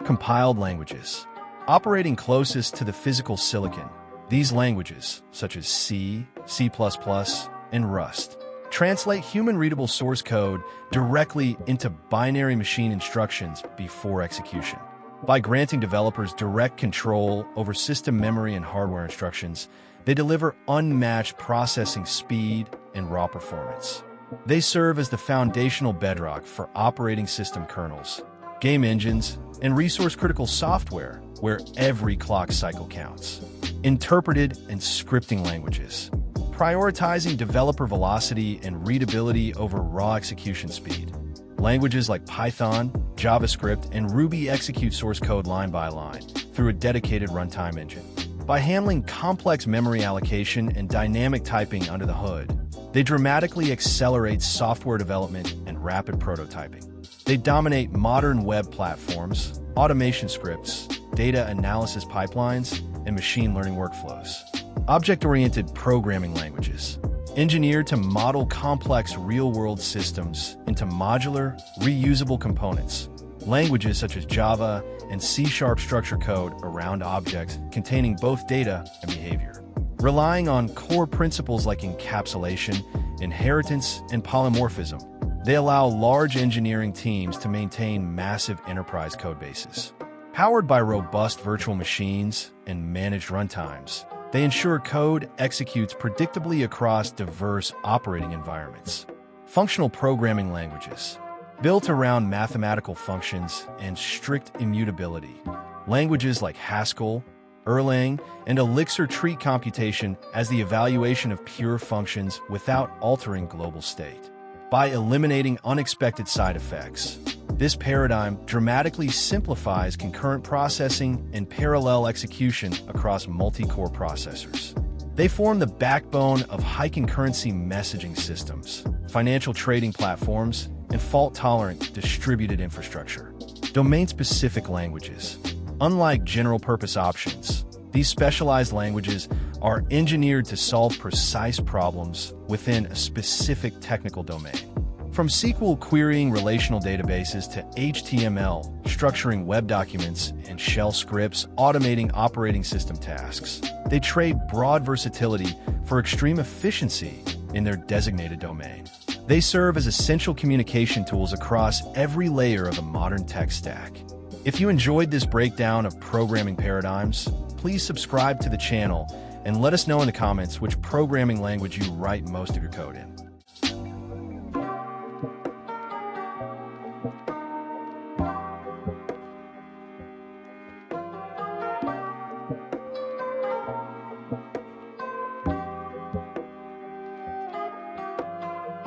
Compiled languages. Operating closest to the physical silicon, these languages, such as C, C++, and Rust, translate human-readable source code directly into binary machine instructions before execution. By granting developers direct control over system memory and hardware instructions, they deliver unmatched processing speed and raw performance. They serve as the foundational bedrock for operating system kernels, game engines, and resource-critical software where every clock cycle counts. Interpreted and scripting languages, prioritizing developer velocity and readability over raw execution speed. Languages like Python, JavaScript, and Ruby execute source code line by line through a dedicated runtime engine. By handling complex memory allocation and dynamic typing under the hood, they dramatically accelerate software development and rapid prototyping. They dominate modern web platforms, automation scripts, data analysis pipelines, and machine learning workflows. Object-oriented programming languages, engineered to model complex real-world systems into modular, reusable components. Languages such as Java and C# structure code around objects containing both data and behavior. Relying on core principles like encapsulation, inheritance, and polymorphism, they allow large engineering teams to maintain massive enterprise codebases. Powered by robust virtual machines and managed runtimes, they ensure code executes predictably across diverse operating environments. Functional programming languages, built around mathematical functions and strict immutability. Languages like Haskell, Erlang, and Elixir treat computation as the evaluation of pure functions without altering global state. By eliminating unexpected side effects, this paradigm dramatically simplifies concurrent processing and parallel execution across multi-core processors. They form the backbone of high-concurrency messaging systems, financial trading platforms, and fault-tolerant distributed infrastructure. Domain-specific languages. Unlike general-purpose options, these specialized languages are engineered to solve precise problems within a specific technical domain. From SQL querying relational databases to HTML, structuring web documents, and shell scripts, automating operating system tasks, they trade broad versatility for extreme efficiency in their designated domain. They serve as essential communication tools across every layer of a modern tech stack. If you enjoyed this breakdown of programming paradigms, please subscribe to the channel and let us know in the comments which programming language you write most of your code in.